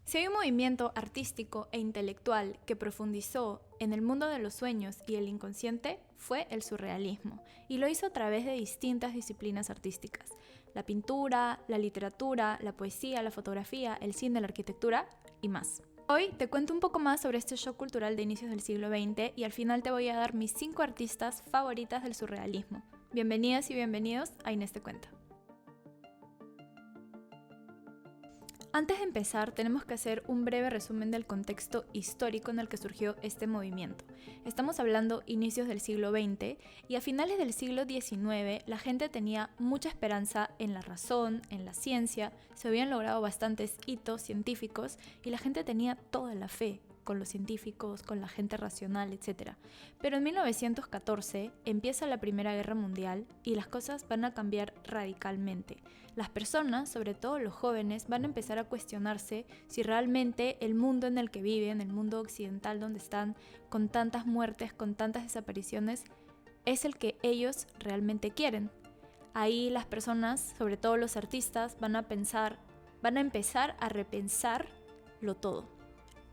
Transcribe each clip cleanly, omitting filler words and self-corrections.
Si hay un movimiento artístico e intelectual que profundizó en el mundo de los sueños y el inconsciente, fue el surrealismo, y lo hizo a través de distintas disciplinas artísticas: la pintura, la literatura, la poesía, la fotografía, el cine, la arquitectura y más. Hoy te cuento un poco más sobre este shock cultural de inicios del siglo XX y al final te voy a dar mis 5 artistas favoritas del surrealismo. Bienvenidas y bienvenidos a Inés te cuenta. Antes de empezar, tenemos que hacer un breve resumen del contexto histórico en el que surgió este movimiento. Estamos hablando inicios del siglo XX y a finales del siglo XIX la gente tenía mucha esperanza en la razón, en la ciencia, se habían logrado bastantes hitos científicos y la gente tenía toda la fe con los científicos, con la gente racional, etc. Pero en 1914 empieza la Primera Guerra Mundial y las cosas van a cambiar radicalmente. Las personas, sobre todo los jóvenes, van a empezar a cuestionarse si realmente el mundo en el que viven, el mundo occidental donde están, con tantas muertes, con tantas desapariciones, es el que ellos realmente quieren. Ahí las personas, sobre todo los artistas, van a empezar a repensarlo todo.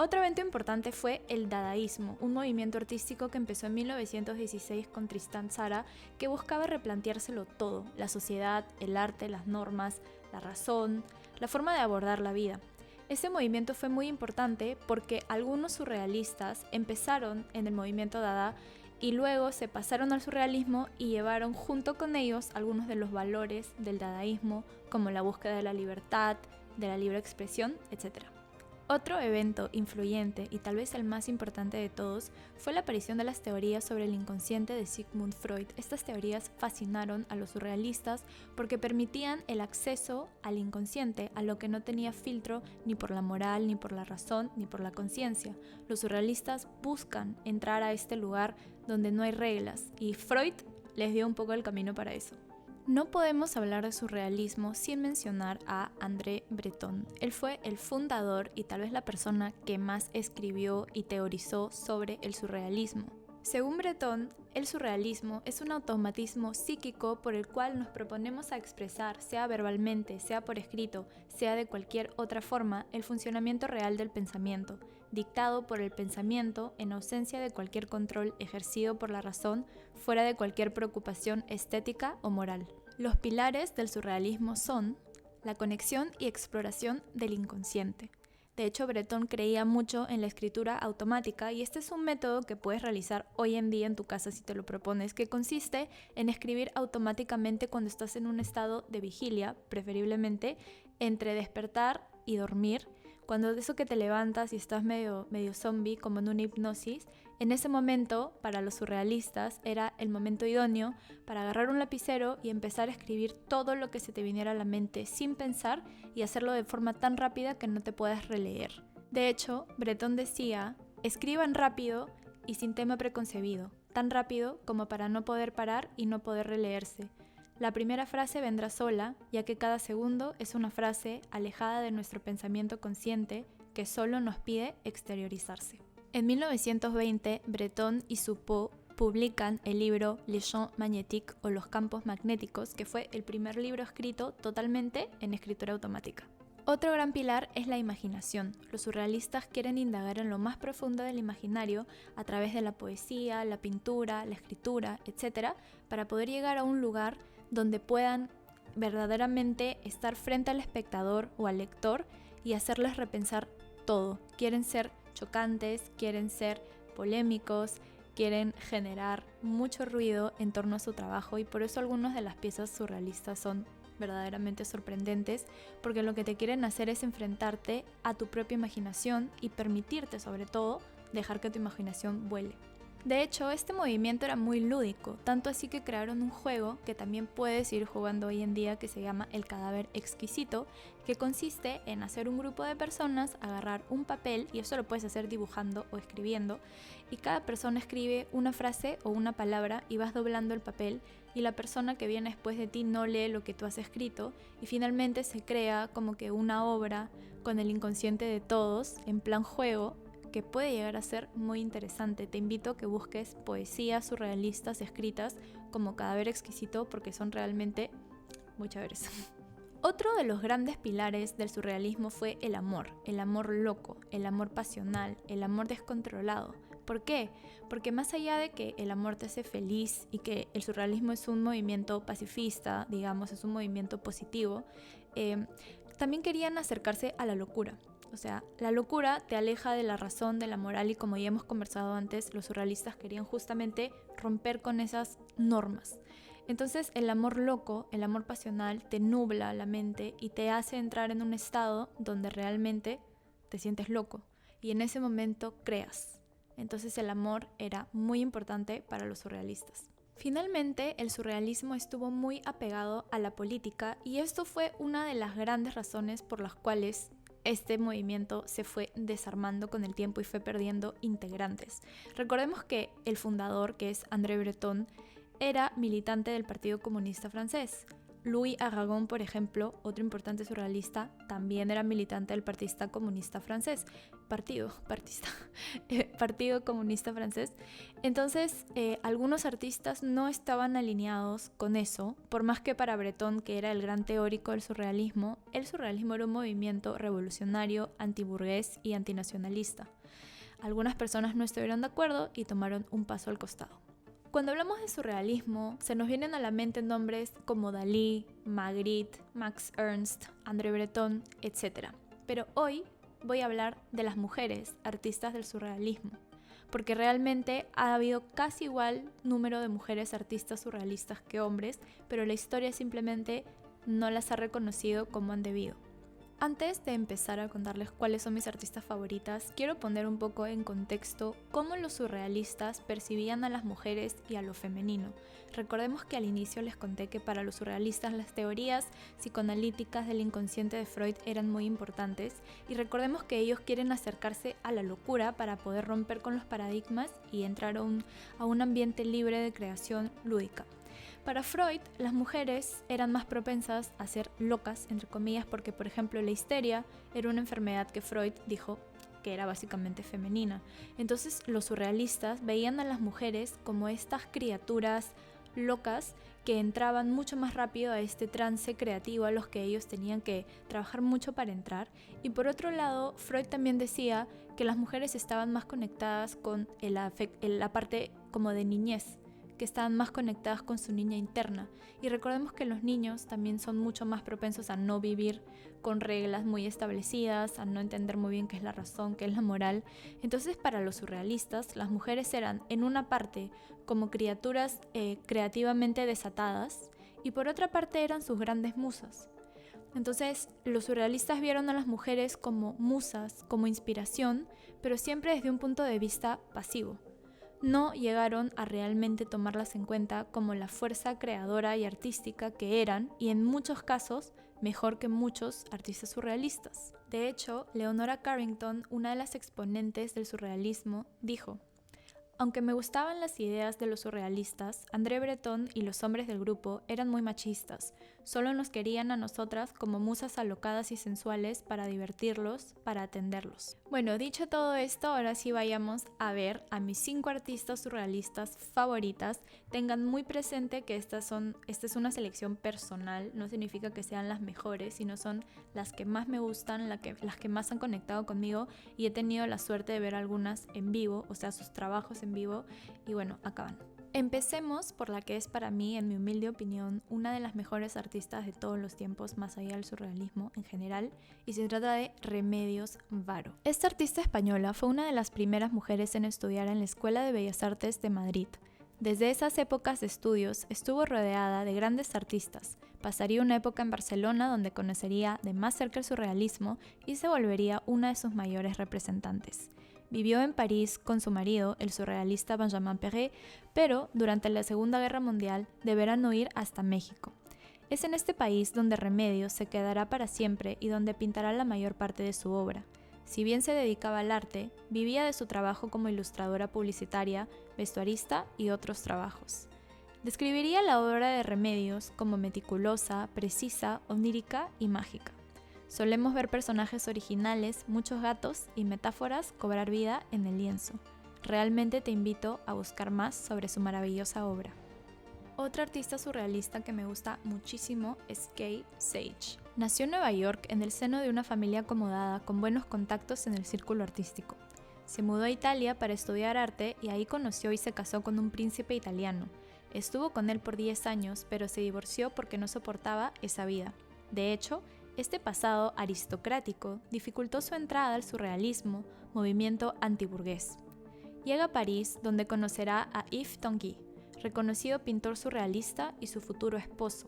Otro evento importante fue el dadaísmo, un movimiento artístico que empezó en 1916 con Tristan Tzara, que buscaba replanteárselo todo: la sociedad, el arte, las normas, la razón, la forma de abordar la vida. Este movimiento fue muy importante porque algunos surrealistas empezaron en el movimiento dada y luego se pasaron al surrealismo y llevaron junto con ellos algunos de los valores del dadaísmo, como la búsqueda de la libertad, de la libre expresión, etc. Otro evento influyente, y tal vez el más importante de todos, fue la aparición de las teorías sobre el inconsciente de Sigmund Freud. Estas teorías fascinaron a los surrealistas porque permitían el acceso al inconsciente, a lo que no tenía filtro ni por la moral, ni por la razón, ni por la conciencia. Los surrealistas buscan entrar a este lugar donde no hay reglas, y Freud les dio un poco el camino para eso. No podemos hablar de surrealismo sin mencionar a André Breton. Él fue el fundador y tal vez la persona que más escribió y teorizó sobre el surrealismo. Según Breton, el surrealismo es un automatismo psíquico por el cual nos proponemos a expresar, sea verbalmente, sea por escrito, sea de cualquier otra forma, el funcionamiento real del pensamiento, dictado por el pensamiento en ausencia de cualquier control ejercido por la razón, fuera de cualquier preocupación estética o moral. Los pilares del surrealismo son la conexión y exploración del inconsciente. De hecho, Breton creía mucho en la escritura automática y este es un método que puedes realizar hoy en día en tu casa si te lo propones, que consiste en escribir automáticamente cuando estás en un estado de vigilia, preferiblemente entre despertar y dormir. Cuando de eso que te levantas y estás medio zombie, como en una hipnosis, en ese momento, para los surrealistas, era el momento idóneo para agarrar un lapicero y empezar a escribir todo lo que se te viniera a la mente sin pensar y hacerlo de forma tan rápida que no te puedas releer. De hecho, Breton decía: escriban rápido y sin tema preconcebido, tan rápido como para no poder parar y no poder releerse. La primera frase vendrá sola, ya que cada segundo es una frase alejada de nuestro pensamiento consciente que solo nos pide exteriorizarse. En 1920, Breton y Soupeau publican el libro Les Champs Magnétiques o Los Campos Magnéticos, que fue el primer libro escrito totalmente en escritura automática. Otro gran pilar es la imaginación. Los surrealistas quieren indagar en lo más profundo del imaginario a través de la poesía, la pintura, la escritura, etc., para poder llegar a un lugar donde puedan verdaderamente estar frente al espectador o al lector y hacerles repensar todo. Quieren ser chocantes, quieren ser polémicos, quieren generar mucho ruido en torno a su trabajo y por eso algunas de las piezas surrealistas son verdaderamente sorprendentes, porque lo que te quieren hacer es enfrentarte a tu propia imaginación y permitirte, sobre todo, dejar que tu imaginación vuele. De hecho, este movimiento era muy lúdico, tanto así que crearon un juego que también puedes ir jugando hoy en día, que se llama El Cadáver Exquisito, que consiste en hacer un grupo de personas, agarrar un papel, y eso lo puedes hacer dibujando o escribiendo, y cada persona escribe una frase o una palabra y vas doblando el papel, y la persona que viene después de ti no lee lo que tú has escrito, y finalmente se crea como que una obra con el inconsciente de todos, en plan juego, que puede llegar a ser muy interesante. Te invito a que busques poesías surrealistas escritas como Cadáver Exquisito porque son realmente muy chéveres. Otro de los grandes pilares del surrealismo fue el amor loco, el amor pasional, el amor descontrolado. ¿Por qué? Porque más allá de que el amor te hace feliz y que el surrealismo es un movimiento pacifista, digamos, es un movimiento positivo, también querían acercarse a la locura. O sea, la locura te aleja de la razón, de la moral, y como ya hemos conversado antes, los surrealistas querían justamente romper con esas normas. Entonces el amor loco, el amor pasional, te nubla la mente y te hace entrar en un estado donde realmente te sientes loco y en ese momento creas. Entonces el amor era muy importante para los surrealistas. Finalmente, el surrealismo estuvo muy apegado a la política y esto fue una de las grandes razones por las cuales este movimiento se fue desarmando con el tiempo y fue perdiendo integrantes. Recordemos que el fundador, que es André Breton, era militante del Partido Comunista Francés. Louis Aragon, por ejemplo, otro importante surrealista, también era militante del Partido Comunista Francés. Partido Comunista Francés. Entonces, algunos artistas no estaban alineados con eso, por más que para Breton, que era el gran teórico del surrealismo, el surrealismo era un movimiento revolucionario, antiburgués y antinacionalista. Algunas personas no estuvieron de acuerdo y tomaron un paso al costado. Cuando hablamos de surrealismo, se nos vienen a la mente nombres como Dalí, Magritte, Max Ernst, André Breton, etc. Pero hoy voy a hablar de las mujeres artistas del surrealismo, porque realmente ha habido casi igual número de mujeres artistas surrealistas que hombres, pero la historia simplemente no las ha reconocido como han debido. Antes de empezar a contarles cuáles son mis artistas favoritas, quiero poner un poco en contexto cómo los surrealistas percibían a las mujeres y a lo femenino. Recordemos que al inicio les conté que para los surrealistas las teorías psicoanalíticas del inconsciente de Freud eran muy importantes y recordemos que ellos quieren acercarse a la locura para poder romper con los paradigmas y entrar a un ambiente libre de creación lúdica. Para Freud, las mujeres eran más propensas a ser locas, entre comillas, porque, por ejemplo, la histeria era una enfermedad que Freud dijo que era básicamente femenina. Entonces, los surrealistas veían a las mujeres como estas criaturas locas que entraban mucho más rápido a este trance creativo a los que ellos tenían que trabajar mucho para entrar. Y por otro lado, Freud también decía que las mujeres estaban más conectadas con la parte como de niñez, que estaban más conectadas con su niña interna. Y recordemos que los niños también son mucho más propensos a no vivir con reglas muy establecidas, a no entender muy bien qué es la razón, qué es la moral. Entonces, para los surrealistas, las mujeres eran, en una parte, como criaturas creativamente desatadas, y por otra parte eran sus grandes musas. Entonces, los surrealistas vieron a las mujeres como musas, como inspiración, pero siempre desde un punto de vista pasivo. No llegaron a realmente tomarlas en cuenta como la fuerza creadora y artística que eran, y en muchos casos mejor que muchos artistas surrealistas. De hecho, Leonora Carrington, una de las exponentes del surrealismo, dijo: aunque me gustaban las ideas de los surrealistas, André Breton y los hombres del grupo eran muy machistas. Solo nos querían a nosotras como musas alocadas y sensuales para divertirlos, para atenderlos. Bueno, dicho todo esto, ahora sí vayamos a ver a mis 5 artistas surrealistas favoritas. Tengan muy presente que esta es una selección personal, no significa que sean las mejores, sino son las que más me gustan, las que más han conectado conmigo, y he tenido la suerte de ver algunas en vivo, o sea, sus trabajos en vivo, y bueno, acá van. Empecemos por la que es para mí, en mi humilde opinión, una de las mejores artistas de todos los tiempos, más allá del surrealismo en general, y se trata de Remedios Varo. Esta artista española fue una de las primeras mujeres en estudiar en la Escuela de Bellas Artes de Madrid. Desde esas épocas de estudios estuvo rodeada de grandes artistas. Pasaría una época en Barcelona donde conocería de más cerca el surrealismo y se volvería una de sus mayores representantes. Vivió en París con su marido, el surrealista Benjamin Perret, pero durante la Segunda Guerra Mundial deberán huir hasta México. Es en este país donde Remedios se quedará para siempre y donde pintará la mayor parte de su obra. Si bien se dedicaba al arte, vivía de su trabajo como ilustradora publicitaria, vestuarista y otros trabajos. Describiría la obra de Remedios como meticulosa, precisa, onírica y mágica. Solemos ver personajes originales, muchos gatos y metáforas cobrar vida en el lienzo. Realmente te invito a buscar más sobre su maravillosa obra. Otra artista surrealista que me gusta muchísimo es Kay Sage. Nació en Nueva York en el seno de una familia acomodada con buenos contactos en el círculo artístico. Se mudó a Italia para estudiar arte y ahí conoció y se casó con un príncipe italiano. Estuvo con él por 10 años, pero se divorció porque no soportaba esa vida. De hecho, este pasado aristocrático dificultó su entrada al surrealismo, movimiento antiburgués. Llega a París, donde conocerá a Yves Tanguy, reconocido pintor surrealista y su futuro esposo.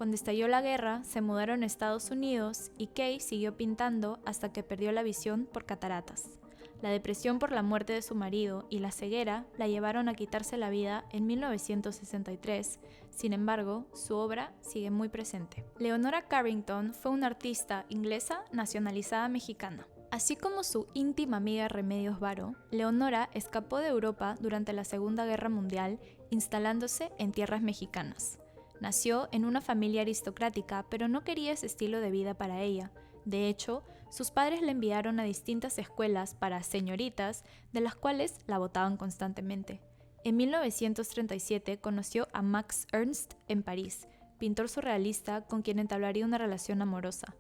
Cuando estalló la guerra, se mudaron a Estados Unidos y Kay siguió pintando hasta que perdió la visión por cataratas. La depresión por la muerte de su marido y la ceguera la llevaron a quitarse la vida en 1963. Sin embargo, su obra sigue muy presente. Leonora Carrington fue una artista inglesa nacionalizada mexicana. Así como su íntima amiga Remedios Varo, Leonora escapó de Europa durante la Segunda Guerra Mundial, instalándose en tierras mexicanas. Nació en una familia aristocrática, pero no quería ese estilo de vida para ella. De hecho, sus padres la enviaron a distintas escuelas para señoritas, de las cuales la botaban constantemente. En 1937 conoció a Max Ernst en París, pintor surrealista con quien entablaría una relación amorosa.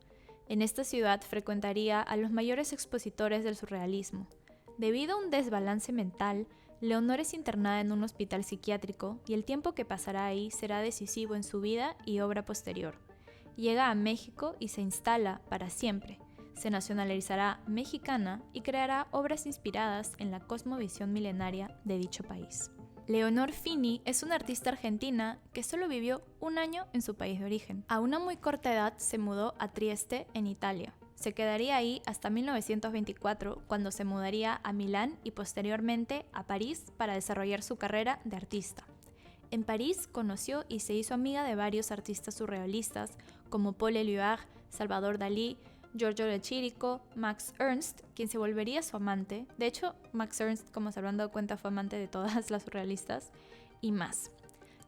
En esta ciudad frecuentaría a los mayores expositores del surrealismo. Debido a un desbalance mental, Leonor es internada en un hospital psiquiátrico y el tiempo que pasará ahí será decisivo en su vida y obra posterior. Llega a México y se instala para siempre. Se nacionalizará mexicana y creará obras inspiradas en la cosmovisión milenaria de dicho país. Leonor Fini es una artista argentina que solo vivió un año en su país de origen. A una muy corta edad se mudó a Trieste, en Italia. Se quedaría ahí hasta 1924, cuando se mudaría a Milán y posteriormente a París para desarrollar su carrera de artista. En París conoció y se hizo amiga de varios artistas surrealistas como Paul Éluard, Salvador Dalí, Giorgio de Chirico, Max Ernst, quien se volvería su amante. De hecho, Max Ernst, como se habrán dado cuenta, fue amante de todas las surrealistas y más.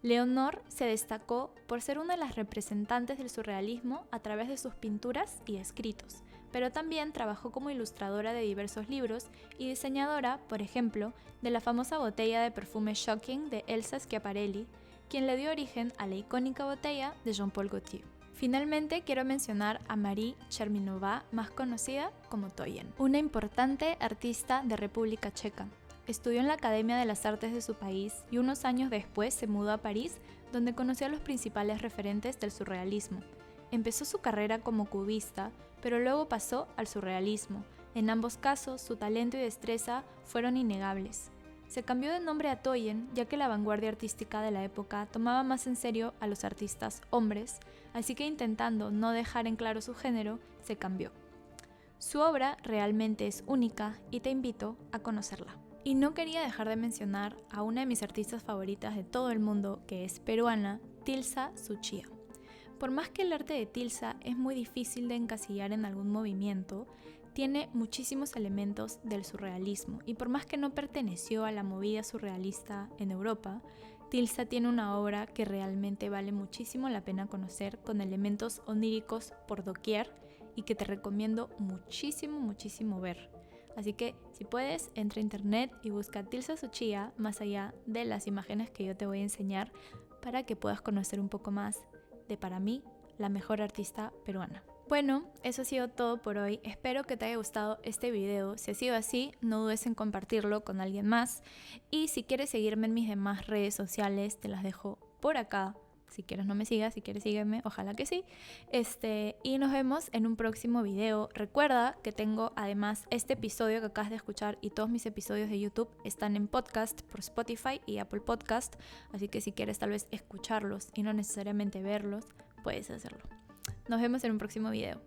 Leonor se destacó por ser una de las representantes del surrealismo a través de sus pinturas y escritos, pero también trabajó como ilustradora de diversos libros y diseñadora, por ejemplo, de la famosa botella de perfume Shocking de Elsa Schiaparelli, quien le dio origen a la icónica botella de Jean-Paul Gaultier. Finalmente, quiero mencionar a Marie Cherminová, más conocida como Toyen, una importante artista de República Checa. Estudió en la Academia de las Artes de su país y unos años después se mudó a París, donde conoció a los principales referentes del surrealismo. Empezó su carrera como cubista, pero luego pasó al surrealismo. En ambos casos, su talento y destreza fueron innegables. Se cambió de nombre a Toyen, ya que la vanguardia artística de la época tomaba más en serio a los artistas hombres, así que intentando no dejar en claro su género, se cambió. Su obra realmente es única y te invito a conocerla. Y no quería dejar de mencionar a una de mis artistas favoritas de todo el mundo, que es peruana, Tilsa Suchía. Por más que el arte de Tilsa es muy difícil de encasillar en algún movimiento, tiene muchísimos elementos del surrealismo, y por más que no perteneció a la movida surrealista en Europa, Tilsa tiene una obra que realmente vale muchísimo la pena conocer, con elementos oníricos por doquier y que te recomiendo muchísimo ver. Así que si puedes, entra a internet y busca Tilsa Suchía más allá de las imágenes que yo te voy a enseñar, para que puedas conocer un poco más de, para mí, la mejor artista peruana. Bueno, eso ha sido todo por hoy. Espero que te haya gustado este video. Si ha sido así, no dudes en compartirlo con alguien más. Y si quieres seguirme en mis demás redes sociales, te las dejo por acá. Si quieres no me sigas, si quieres sígueme, ojalá que sí. Y nos vemos en un próximo video. Recuerda que tengo además este episodio que acabas de escuchar y todos mis episodios de YouTube están en podcast por Spotify y Apple Podcast. Así que si quieres tal vez escucharlos y no necesariamente verlos, puedes hacerlo. Nos vemos en un próximo video.